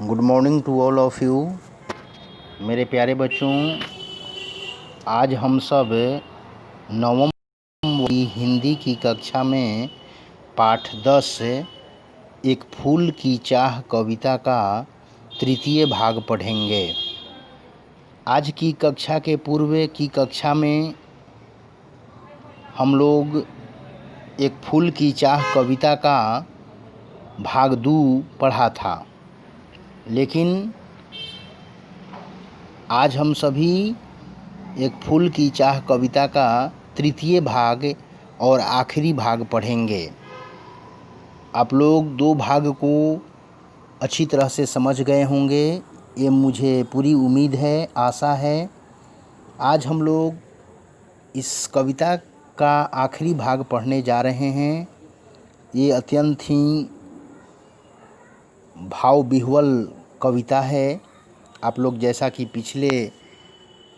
Good morning to all of you. मेरे प्यारे बच्चों, आज हम सब नवम की हिंदी की कक्षा में पाठ 10 एक फूल की चाह कविता का तृतीय भाग पढ़ेंगे। आज की कक्षा के पूर्व की कक्षा में हम लोग एक फूल की चाह कविता का भाग 2 पढ़ा था, लेकिन आज हम सभी एक फूल की चाह कविता का तृतीय भाग और आखिरी भाग पढ़ेंगे। आप लोग 2 भाग को अच्छी तरह से समझ गए होंगे, ये मुझे पूरी उम्मीद है, आशा है। आज हम लोग इस कविता का आखिरी भाग पढ़ने जा रहे हैं। ये अत्यंत ही भाव विह्वल कविता है। आप लोग जैसा कि पिछले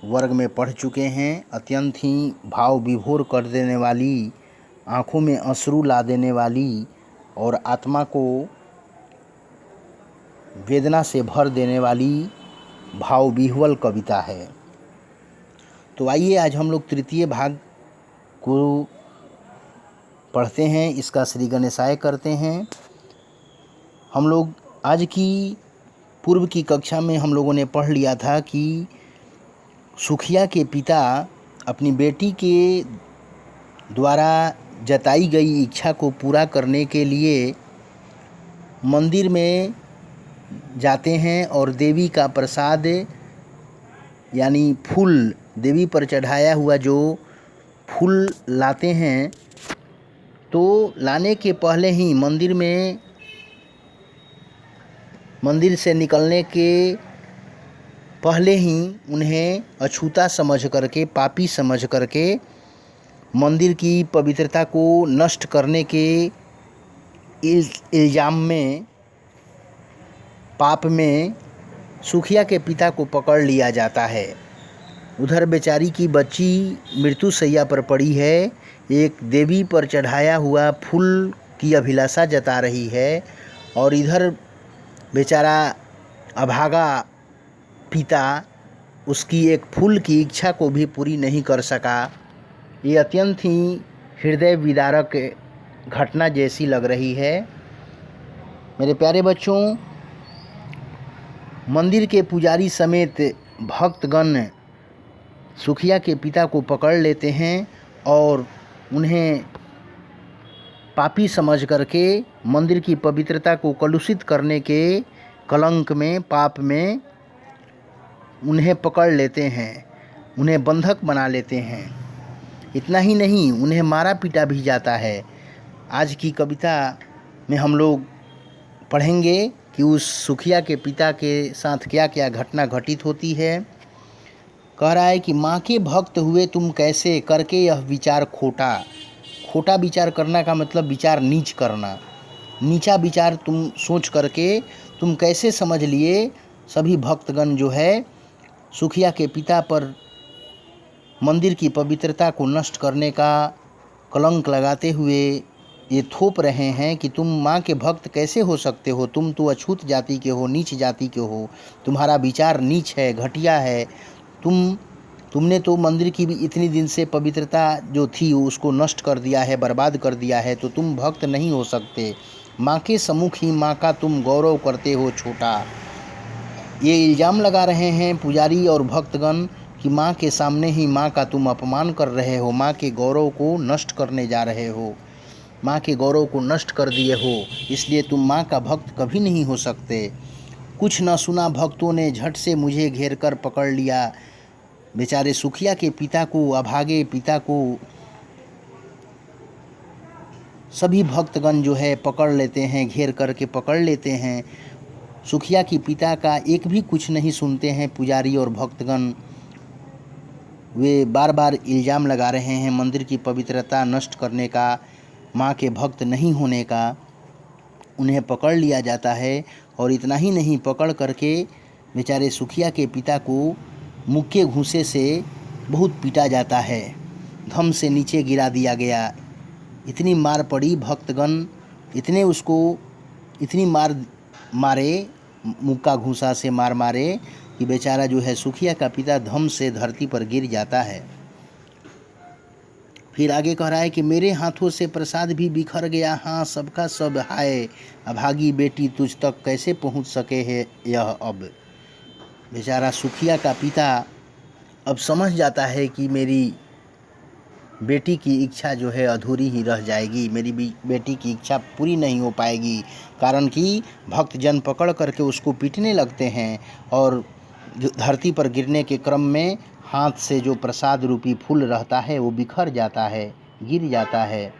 वर्ग में पढ़ चुके हैं, अत्यंत ही भाव विभोर कर देने वाली, आँखों में अश्रु ला देने वाली और आत्मा को वेदना से भर देने वाली भाव विह्वल कविता है। तो आइए आज हम लोग तृतीय भाग को पढ़ते हैं, इसका श्री गणेशाय करते हैं। हम लोग आज की पूर्व की कक्षा में हम लोगों ने पढ़ लिया था कि सुखिया के पिता अपनी बेटी के द्वारा जताई गई इच्छा को पूरा करने के लिए मंदिर में जाते हैं और देवी का प्रसाद यानी फूल, देवी पर चढ़ाया हुआ जो फूल लाते हैं, तो लाने के पहले ही मंदिर से निकलने के पहले ही उन्हें अछूता समझ करके, पापी समझ करके मंदिर की पवित्रता को नष्ट करने के इल्ज़ाम में, पाप में सुखिया के पिता को पकड़ लिया जाता है। उधर बेचारी की बच्ची मृत्यु शैया पर पड़ी है, एक देवी पर चढ़ाया हुआ फूल की अभिलाषा जता रही है, और इधर बेचारा अभागा पिता उसकी एक फूल की इच्छा को भी पूरी नहीं कर सका। ये अत्यंत ही हृदय विदारक घटना जैसी लग रही है। मेरे प्यारे बच्चों, मंदिर के पुजारी समेत भक्तगण सुखिया के पिता को पकड़ लेते हैं और उन्हें पापी समझ करके मंदिर की पवित्रता को कलुषित करने के कलंक में, पाप में उन्हें पकड़ लेते हैं, उन्हें बंधक बना लेते हैं। इतना ही नहीं, उन्हें मारा पीटा भी जाता है। आज की कविता में हम लोग पढ़ेंगे कि उस सुखिया के पिता के साथ क्या क्या घटना घटित होती है। कह रहा है कि माँ के भक्त हुए तुम कैसे, करके यह विचार खोटा। खोटा विचार करना का मतलब विचार नीच करना, नीचा विचार तुम सोच करके तुम कैसे समझ लिए। सभी भक्तगण जो है सुखिया के पिता पर मंदिर की पवित्रता को नष्ट करने का कलंक लगाते हुए ये थोप रहे हैं कि तुम माँ के भक्त कैसे हो सकते हो, तुम तो अछूत जाति के हो, नीच जाति के हो, तुम्हारा विचार नीच है, घटिया है। तुमने तो मंदिर की भी इतनी दिन से पवित्रता जो थी उसको नष्ट कर दिया है, बर्बाद कर दिया है, तो तुम भक्त नहीं हो सकते। माँ के सम्मुख ही माँ का तुम गौरव करते हो छोटा। ये इल्ज़ाम लगा रहे हैं पुजारी और भक्तगण कि माँ के सामने ही माँ का तुम अपमान कर रहे हो, माँ के गौरव को नष्ट करने जा रहे हो, माँ के गौरव को नष्ट कर दिए हो, इसलिए तुम माँ का भक्त कभी नहीं हो सकते। कुछ न सुना भक्तों ने झट से मुझे घेर कर पकड़ लिया। बेचारे सुखिया के पिता को, अभागे पिता को सभी भक्तगण जो है पकड़ लेते हैं, घेर करके पकड़ लेते हैं। सुखिया की पिता का एक भी कुछ नहीं सुनते हैं पुजारी और भक्तगण। वे बार बार इल्ज़ाम लगा रहे हैं मंदिर की पवित्रता नष्ट करने का, माँ के भक्त नहीं होने का। उन्हें पकड़ लिया जाता है और इतना ही नहीं, पकड़ करके बेचारे सुखिया के पिता को मुक्के घूंसे से बहुत पीटा जाता है, धम से नीचे गिरा दिया गया। इतनी मार पड़ी, भक्तगण इतने उसको इतनी मारे मुक्का घूंसा से मार मारे कि बेचारा जो है सुखिया का पिता धम से धरती पर गिर जाता है। फिर आगे कह रहा है कि मेरे हाथों से प्रसाद भी बिखर गया, हाँ सबका सब हाय, अभागी बेटी तुझ तक कैसे पहुंच सके है यह अब। बेचारा सुखिया का पिता अब समझ जाता है कि मेरी बेटी की इच्छा जो है अधूरी ही रह जाएगी, मेरी बेटी की इच्छा पूरी नहीं हो पाएगी, कारण कि भक्त जन पकड़ करके उसको पीटने लगते हैं और धरती पर गिरने के क्रम में हाथ से जो प्रसाद रूपी फूल रहता है वो बिखर जाता है, गिर जाता है।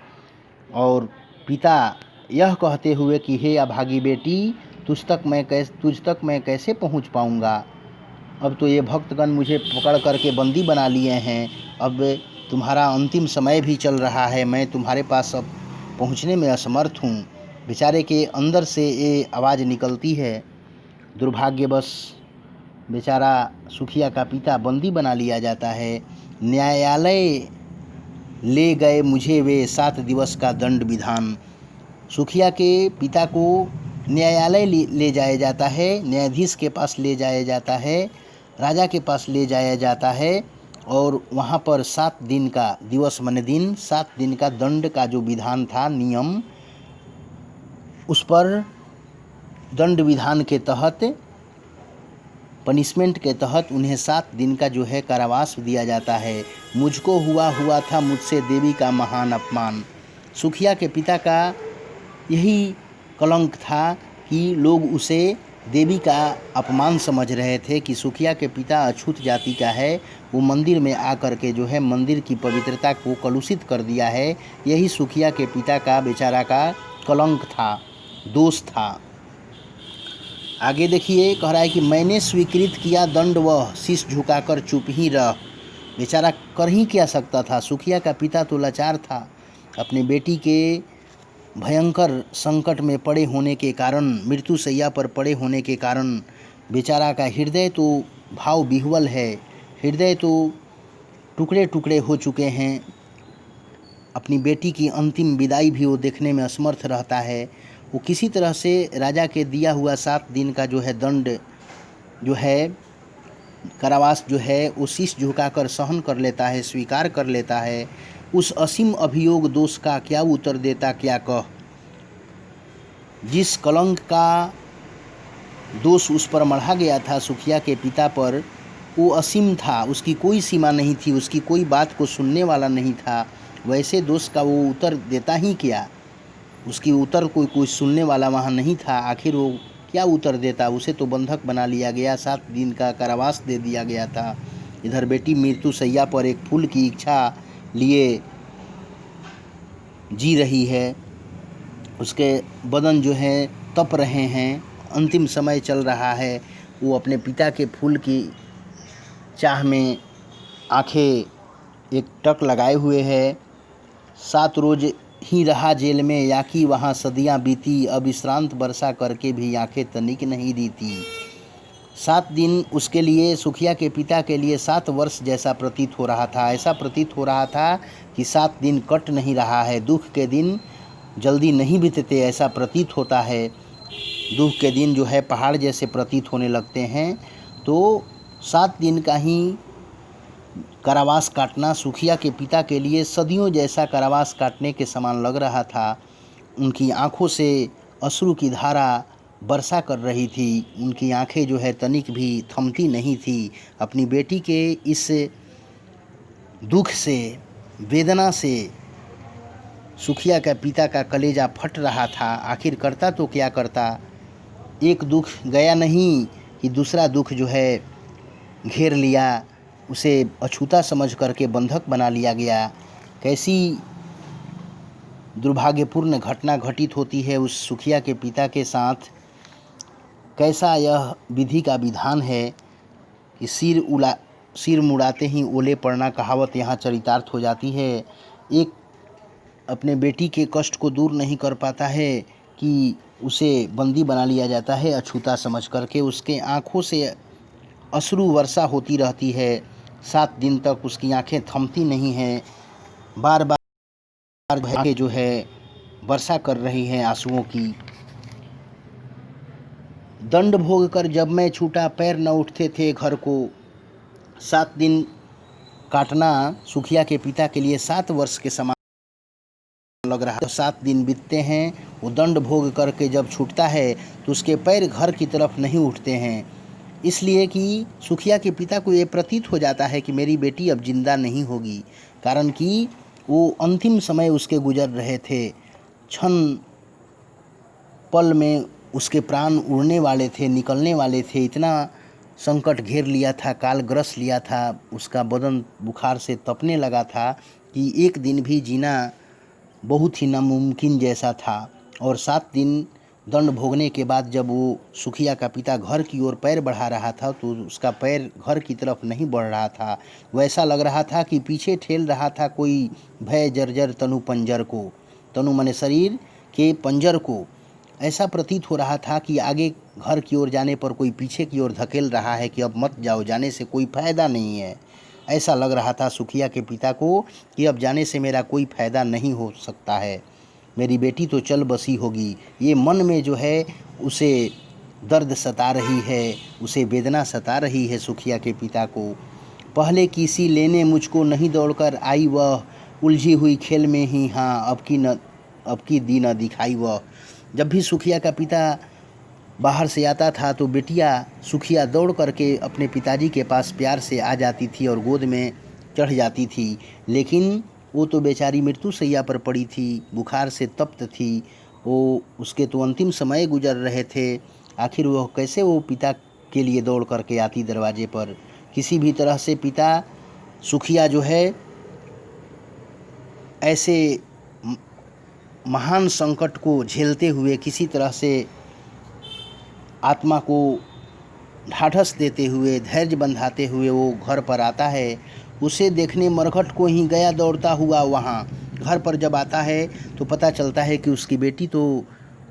और पिता यह कहते हुए कि हे अभागी बेटी, तुझ तक मैं कैसे पहुंच पाऊंगा। अब तो ये भक्तगण मुझे पकड़ करके बंदी बना लिए हैं, अब तुम्हारा अंतिम समय भी चल रहा है, मैं तुम्हारे पास अब पहुंचने में असमर्थ हूँ। बेचारे के अंदर से ये आवाज़ निकलती है। दुर्भाग्यवश बेचारा सुखिया का पिता बंदी बना लिया जाता है। न्यायालय ले गए मुझे वे 7 दिवस का दंड विधान। सुखिया के पिता को न्यायालय ले जाया जाता है, न्यायाधीश के पास ले जाया जाता है, राजा के पास ले जाया जाता है और वहाँ पर 7 दिन का दिवस माने दिन, 7 दिन का दंड का जो विधान था, नियम, उस पर दंड विधान के तहत, पनिशमेंट के तहत उन्हें 7 दिन का जो है कारावास दिया जाता है। मुझको हुआ था मुझसे देवी का महान अपमान। सुखिया के पिता का यही कलंक था कि लोग उसे देवी का अपमान समझ रहे थे कि सुखिया के पिता अछूत जाति का है, वो मंदिर में आकर के जो है मंदिर की पवित्रता को कलुषित कर दिया है। यही सुखिया के पिता का बेचारा का कलंक था, दोष था। आगे देखिए, कह रहा है कि मैंने स्वीकृत किया दंड, वह शीश झुकाकर चुप ही रह। बेचारा कर ही क्या सकता था, सुखिया का पिता तो लाचार था। अपने बेटी के भयंकर संकट में पड़े होने के कारण, मृत्युशैया पर पड़े होने के कारण बेचारा का हृदय तो भाव विह्वल है, हृदय तो टुकड़े टुकड़े हो चुके हैं। अपनी बेटी की अंतिम विदाई भी वो देखने में असमर्थ रहता है। वो किसी तरह से राजा के दिया हुआ 7 दिन का जो है दंड जो है, कारावास जो है, वो शीश झुकाकर सहन कर लेता है, स्वीकार कर लेता है। उस असीम अभियोग दोष का क्या उत्तर देता, क्या कह। जिस कलंक का दोष उस पर मढ़ा गया था सुखिया के पिता पर, वो असीम था, उसकी कोई सीमा नहीं थी, उसकी कोई बात को सुनने वाला नहीं था। वैसे दोष का वो उत्तर देता ही क्या, उसकी उत्तर कोई सुनने वाला वहाँ नहीं था। आखिर वो क्या उत्तर देता, उसे तो बंधक बना लिया गया, 7 दिन का कारावास दे दिया गया था। इधर बेटी मृत्युशैया पर एक फूल की इच्छा लिए जी रही है, उसके बदन जो है तप रहे हैं, अंतिम समय चल रहा है। वो अपने पिता के फूल की चाह में आंखें एक टक लगाए हुए है। 7 रोज ही रहा जेल में, या कि वहाँ सदियाँ बीती, अब विश्रांत वर्षा करके भी आंखें तनिक नहीं दीती। 7 दिन उसके लिए, सुखिया के पिता के लिए 7 वर्ष जैसा प्रतीत हो रहा था। ऐसा प्रतीत हो रहा था कि 7 दिन कट नहीं रहा है, दुख के दिन जल्दी नहीं बीतते, ऐसा प्रतीत होता है। दुख के दिन जो है पहाड़ जैसे प्रतीत होने लगते हैं। तो 7 दिन का ही कारावास काटना सुखिया के पिता के लिए सदियों जैसा कारावास काटने के समान लग रहा था। उनकी आंखों से अश्रु की धारा वर्षा कर रही थी, उनकी आंखें जो है तनिक भी थमती नहीं थी। अपनी बेटी के इस दुख से, वेदना से सुखिया के पिता का कलेजा फट रहा था। आखिर करता तो क्या करता, एक दुख गया नहीं कि दूसरा दुख जो है घेर लिया, उसे अछूता समझ करके बंधक बना लिया गया। कैसी दुर्भाग्यपूर्ण घटना घटित होती है उस सुखिया के पिता के साथ। कैसा यह विधि का विधान है कि सिर मुड़ाते ही ओले पड़ना कहावत यहाँ चरितार्थ हो जाती है। एक अपने बेटी के कष्ट को दूर नहीं कर पाता है कि उसे बंदी बना लिया जाता है अछूता समझ करके। उसके आँखों से अश्रु वर्षा होती रहती है, 7 दिन तक उसकी आंखें थमती नहीं हैं, बार बार आंखें जो है वर्षा कर रही हैं आंसुओं की। दंड भोग कर जब मैं छूटा पैर न उठते थे घर को। 7 दिन काटना सुखिया के पिता के लिए 7 वर्ष के समान लग रहा। तो 7 दिन बीतते हैं, वो दंड भोग करके जब छूटता है तो उसके पैर घर की तरफ नहीं उठते हैं, इसलिए कि सुखिया के पिता को ये प्रतीत हो जाता है कि मेरी बेटी अब जिंदा नहीं होगी, कारण कि वो अंतिम समय उसके गुजर रहे थे। क्षण पल में उसके प्राण उड़ने वाले थे, निकलने वाले थे। इतना संकट घेर लिया था, काल ग्रस लिया था, उसका बदन बुखार से तपने लगा था कि एक दिन भी जीना बहुत ही नामुमकिन जैसा था। और 7 दिन दंड भोगने के बाद जब वो सुखिया का पिता घर की ओर पैर बढ़ा रहा था तो उसका पैर घर की तरफ नहीं बढ़ रहा था। वैसा लग रहा था कि पीछे ठेल रहा था कोई भय जर्जर तनु पंजर को, तनु माने शरीर के पंजर को। ऐसा प्रतीत हो रहा था कि आगे घर की ओर जाने पर कोई पीछे की ओर धकेल रहा है कि अब मत जाओ, जाने से कोई फ़ायदा नहीं है। ऐसा लग रहा था सुखिया के पिता को कि अब जाने से मेरा कोई फ़ायदा नहीं हो सकता है, मेरी बेटी तो चल बसी होगी। ये मन में जो है उसे दर्द सता रही है, उसे वेदना सता रही है सुखिया के पिता को। पहले किसी लेने मुझको नहीं दौड़कर आई वह, उलझी हुई खेल में ही हाँ अब की दी न दिखाई वह। जब भी सुखिया का पिता बाहर से आता था तो बेटिया सुखिया दौड़ करके अपने पिताजी के पास प्यार से आ जाती थी और गोद में चढ़ जाती थी, लेकिन वो तो बेचारी मृत्यु शैया पर पड़ी थी, बुखार से तप्त थी, वो उसके तो अंतिम समय गुजर रहे थे। आखिर वह कैसे वो पिता के लिए दौड़ करके आती दरवाजे पर। किसी भी तरह से पिता सुखिया जो है ऐसे महान संकट को झेलते हुए किसी तरह से आत्मा को ढाढ़स देते हुए, धैर्य बंधाते हुए वो घर पर आता है। उसे देखने मरघट को ही गया दौड़ता हुआ वहाँ। घर पर जब आता है तो पता चलता है कि उसकी बेटी तो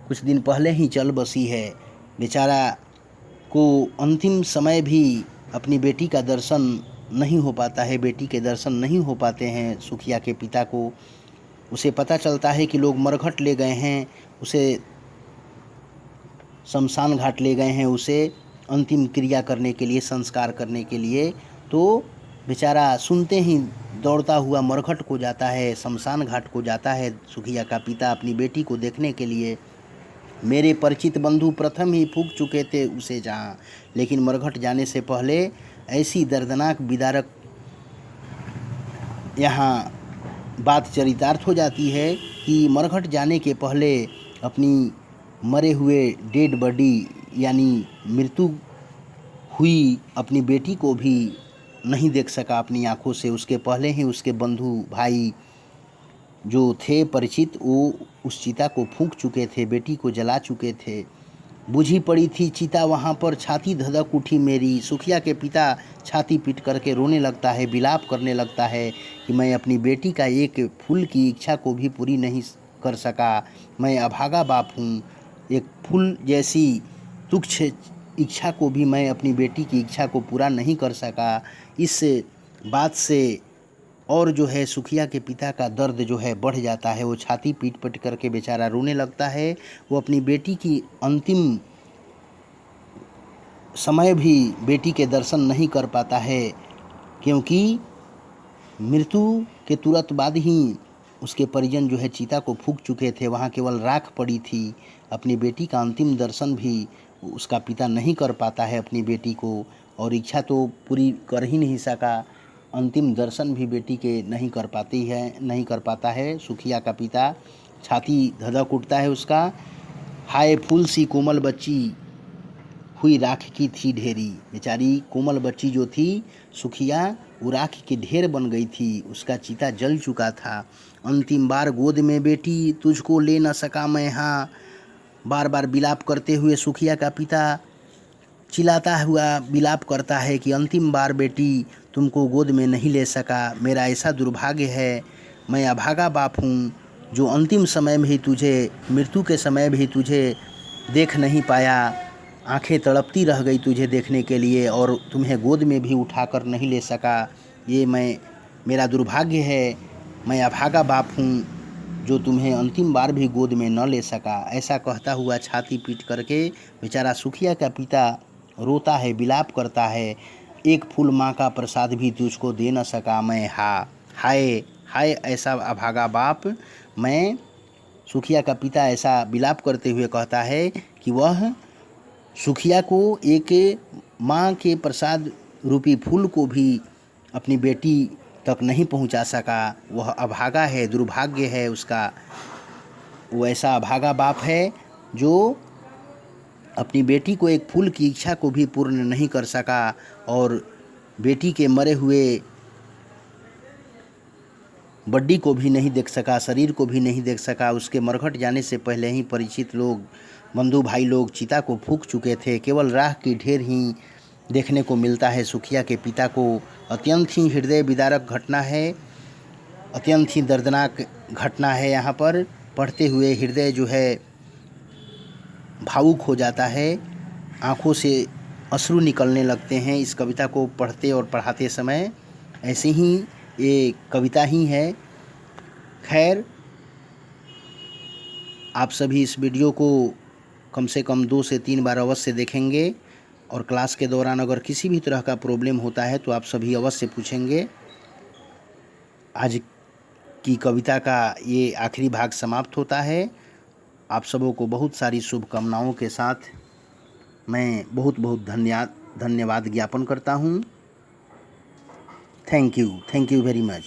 कुछ दिन पहले ही चल बसी है। बेचारा को अंतिम समय भी अपनी बेटी का दर्शन नहीं हो पाता है, बेटी के दर्शन नहीं हो पाते हैं सुखिया के पिता को। उसे पता चलता है कि लोग मरघट ले गए हैं, उसे शमशान घाट ले गए हैं, उसे अंतिम क्रिया करने के लिए, संस्कार करने के लिए। तो बेचारा सुनते ही दौड़ता हुआ मरघट को जाता है, शमशान घाट को जाता है सुखिया का पिता अपनी बेटी को देखने के लिए। मेरे परिचित बंधु प्रथम ही फूंक चुके थे उसे जहाँ, लेकिन मरघट जाने से पहले ऐसी दर्दनाक विदारक यहाँ बात चरितार्थ हो जाती है कि मरघट जाने के पहले अपनी मरे हुए डेड बॉडी यानी मृत्यु हुई अपनी बेटी को भी नहीं देख सका अपनी आँखों से। उसके पहले ही उसके बंधु भाई जो थे परिचित, वो उस चिता को फूंक चुके थे, बेटी को जला चुके थे। बुझी पड़ी थी चिता वहाँ पर, छाती धधक उठी मेरी। सुखिया के पिता छाती पीट करके रोने लगता है, विलाप करने लगता है कि मैं अपनी बेटी का एक फूल की इच्छा को भी पूरी नहीं कर सका, मैं अभागा बाप हूँ। एक फूल जैसी तुच्छ इच्छा को भी मैं अपनी बेटी की इच्छा को पूरा नहीं कर सका। इस बात से और जो है सुखिया के पिता का दर्द जो है बढ़ जाता है। वो छाती पीट पीट करके बेचारा रोने लगता है। वो अपनी बेटी की अंतिम समय भी बेटी के दर्शन नहीं कर पाता है, क्योंकि मृत्यु के तुरंत बाद ही उसके परिजन जो है चिता को फूंक चुके थे, वहाँ केवल राख पड़ी थी। अपनी बेटी का अंतिम दर्शन भी उसका पिता नहीं कर पाता है अपनी बेटी को, और इच्छा तो पूरी कर ही नहीं सका, अंतिम दर्शन भी बेटी के नहीं कर पाता है सुखिया का पिता। छाती धधक उठता है उसका। हाय फूल सी कोमल बच्ची हुई राख की थी ढेरी। बेचारी कोमल बच्ची जो थी सुखिया, वो राख की ढेर बन गई थी, उसका चिता जल चुका था। अंतिम बार गोद में बेटी तुझको ले न सका मैं हाँ, बार बार विलाप करते हुए सुखिया का पिता चिल्लाता हुआ विलाप करता है कि अंतिम बार बेटी तुमको गोद में नहीं ले सका, मेरा ऐसा दुर्भाग्य है, मैं अभागा बाप हूँ जो अंतिम समय में ही तुझे, मृत्यु के समय भी तुझे देख नहीं पाया। आंखें तड़पती रह गई तुझे देखने के लिए और तुम्हें गोद में भी उठाकर नहीं ले सका। ये मेरा दुर्भाग्य है, मैं अभागा बाप हूँ। जो तुम्हें अंतिम बार भी गोद में न ले सका। ऐसा कहता हुआ छाती पीट करके बेचारा सुखिया का पिता रोता है, विलाप करता है। एक फूल माँ का प्रसाद भी तुझको दे न सका मैं, हाय हाय ऐसा अभागा बाप मैं। सुखिया का पिता ऐसा विलाप करते हुए कहता है कि वह सुखिया को एक माँ के प्रसाद रूपी फूल को भी अपनी बेटी तक नहीं पहुंचा सका। वह अभागा है, दुर्भाग्य है उसका। वो ऐसा अभागा बाप है जो अपनी बेटी को एक फूल की इच्छा को भी पूर्ण नहीं कर सका और बेटी के मरे हुए बड्डी को भी नहीं देख सका, शरीर को भी नहीं देख सका। उसके मरघट जाने से पहले ही परिचित लोग, बंधु भाई लोग चिता को फूंक चुके थे। केवल राख की ढेर ही देखने को मिलता है सुखिया के पिता को। अत्यंत ही हृदय विदारक घटना है, अत्यंत ही दर्दनाक घटना है। यहाँ पर पढ़ते हुए हृदय जो है भावुक हो जाता है, आँखों से अश्रु निकलने लगते हैं इस कविता को पढ़ते और पढ़ाते समय। ऐसे ही ये कविता ही है। खैर, आप सभी इस वीडियो को कम से कम 2 से 3 बार अवश्य देखेंगे और क्लास के दौरान अगर किसी भी तरह का प्रॉब्लम होता है तो आप सभी अवश्य पूछेंगे। आज की कविता का ये आखिरी भाग समाप्त होता है। आप सबों को बहुत सारी शुभकामनाओं के साथ मैं बहुत बहुत धन्यवाद ज्ञापन करता हूँ। Thank you very much.